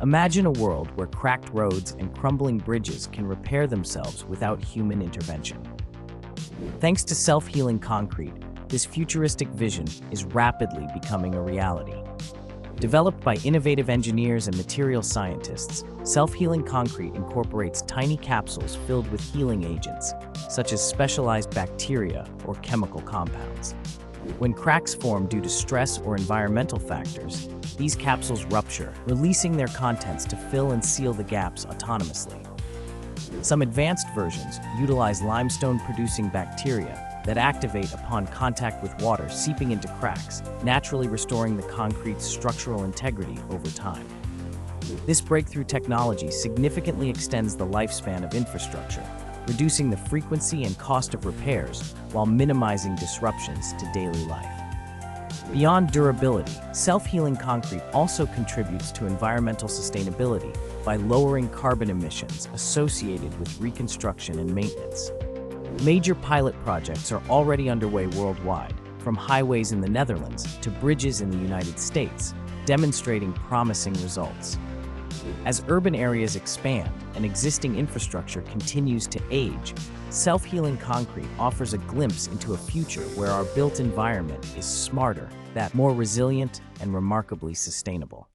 Imagine a world where cracked roads and crumbling bridges can repair themselves without human intervention. Thanks to self-healing concrete, this futuristic vision is rapidly becoming a reality. Developed by innovative engineers and material scientists, self-healing concrete incorporates tiny capsules filled with healing agents, such as specialized bacteria or chemical compounds. When cracks form due to stress or environmental factors, these capsules rupture, releasing their contents to fill and seal the gaps autonomously. Some advanced versions utilize limestone-producing bacteria that activate upon contact with water seeping into cracks, naturally restoring the concrete's structural integrity over time. This breakthrough technology significantly extends the lifespan of infrastructure, reducing the frequency and cost of repairs while minimizing disruptions to daily life. Beyond durability, self-healing concrete also contributes to environmental sustainability by lowering carbon emissions associated with reconstruction and maintenance. Major pilot projects are already underway worldwide, from highways in the Netherlands to bridges in the United States, demonstrating promising results. As urban areas expand and existing infrastructure continues to age, self-healing concrete offers a glimpse into a future where our built environment is smarter, more resilient, and remarkably sustainable.